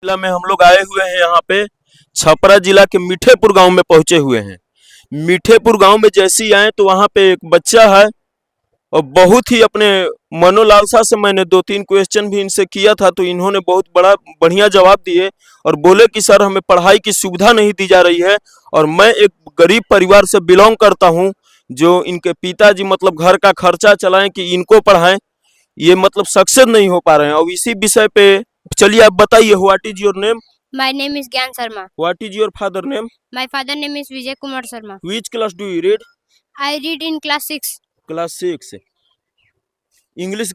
जिला में हम लोग आए हुए हैं। यहाँ पे छपरा जिला के मीठेपुर गांव में पहुंचे हुए हैं। मीठेपुर गांव में जैसे ही आए तो वहाँ पे एक बच्चा है और बहुत ही अपने मनोलालसा से मैंने 2-3 क्वेश्चन भी इनसे किया था, तो इन्होंने बहुत बढ़िया जवाब दिए और बोले कि सर हमें पढ़ाई की सुविधा नहीं दी जा रही है और मैं एक गरीब परिवार से बिलोंग करता हूँ, जो इनके पिताजी मतलब घर का खर्चा चलाएं कि इनको पढ़ाएं, ये मतलब सक्सेस नहीं हो पा रहे हैं। और इसी विषय पे चलिए आप बताइए, what is your name? My name is Gyan Sharma. What is your father name? My father name is Vijay Kumar Sharma. Which class do you read? I read in class 6. Class 6। English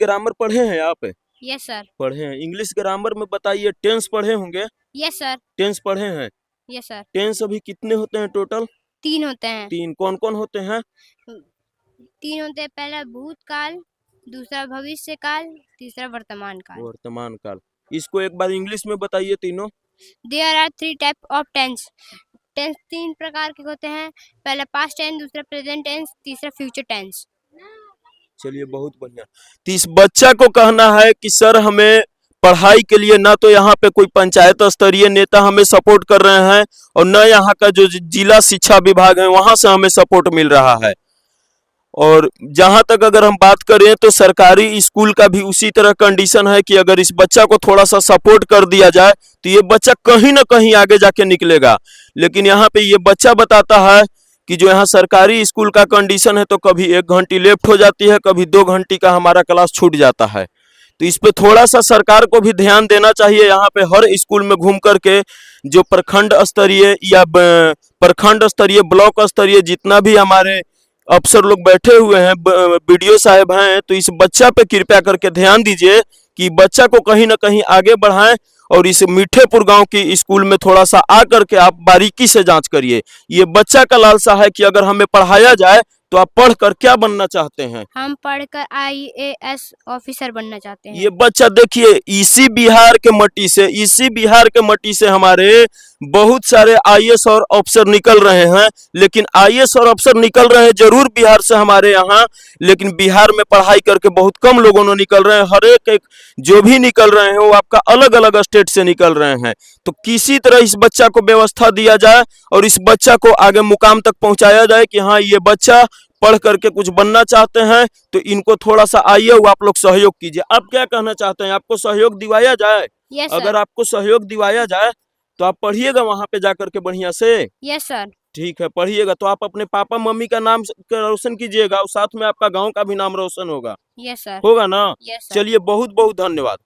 grammar पढ़े हैं आप? Yes sir. पढ़े हैं। English grammar में बताइए, tense पढ़े होंगे? Yes sir. Tense पढ़े हैं? Yes sir. टेंस अभी कितने होते हैं टोटल? 3 होते हैं। 3 कौन कौन होते हैं? 3 होते हैं, पहला भूतकाल, दूसरा भविष्यकाल, तीसरा वर्तमान काल। वर्तमान काल। इसको एक बार इंग्लिश में बताइए तीनों। There are 3 type of tense. Tense 3 प्रकार के होते हैं, पहला पास्ट टेंस, दूसरा प्रेजेंट टेंस, तीसरा फ्यूचर टेंस। चलिए बहुत बढ़िया। तो इस बच्चा को कहना है कि सर हमें पढ़ाई के लिए ना तो यहाँ पे कोई पंचायत स्तरीय नेता हमें सपोर्ट कर रहे हैं और न यहाँ का जो जिला शिक्षा विभाग है वहां से हमें सपोर्ट मिल रहा है। और जहां तक अगर हम बात करें तो सरकारी स्कूल का भी उसी तरह कंडीशन है कि अगर इस बच्चा को थोड़ा सा सपोर्ट कर दिया जाए तो ये बच्चा कहीं ना कहीं आगे जाके निकलेगा। लेकिन यहाँ पे ये बच्चा बताता है कि जो यहाँ सरकारी स्कूल का कंडीशन है तो कभी 1 घंटी लेफ्ट हो जाती है, कभी 2 घंटी का हमारा क्लास छूट जाता है। तो इस पे थोड़ा सा सरकार को भी ध्यान देना चाहिए। यहाँ पे हर स्कूल में घूम करके जो प्रखंड स्तरीय या प्रखंड स्तरीय, ब्लॉक स्तरीय जितना भी हमारे अफसर लोग बैठे हुए हैं, बीडीओ साहब हैं, तो इस बच्चा पे कृपया करके ध्यान दीजिए कि बच्चा को कहीं ना कहीं आगे बढ़ाएं और इस मीठेपुर गांव की स्कूल में थोड़ा सा आ करके आप बारीकी से जांच करिए। ये बच्चा का लालसा है कि अगर हमें पढ़ाया जाए तो आप पढ़कर क्या बनना चाहते हैं? हम पढ़कर IAS ऑफिसर बनना चाहते हैं। ये बच्चा देखिए, इसी बिहार के मट्टी से हमारे बहुत सारे आईएएस और अफसर निकल रहे हैं। लेकिन आईएएस और अफसर निकल रहे हैं जरूर बिहार से हमारे यहाँ, लेकिन बिहार में पढ़ाई करके बहुत कम लोगों ने निकल रहे हैं। हर एक जो भी निकल रहे हैं वो आपका अलग अलग स्टेट से निकल रहे हैं। तो किसी तरह इस बच्चा को व्यवस्था दिया जाए और इस बच्चा को आगे मुकाम तक पहुंचाया जाए कि हाँ ये बच्चा पढ़ करके कुछ बनना चाहते हैं, तो इनको थोड़ा सा आइए वो आप लोग सहयोग कीजिए। आप क्या कहना चाहते हैं? आपको सहयोग दिवाया जाए? Yes अगर sir. आपको सहयोग दिवाया जाए तो आप पढ़िएगा वहां पे जाकर के बढ़िया से। Yes sir. ठीक है, पढ़िएगा तो आप अपने पापा मम्मी का नाम रोशन कीजिएगा और साथ में आपका गांव का भी नाम रोशन होगा। Yes sir. होगा ना? Yes sir. चलिए बहुत बहुत धन्यवाद।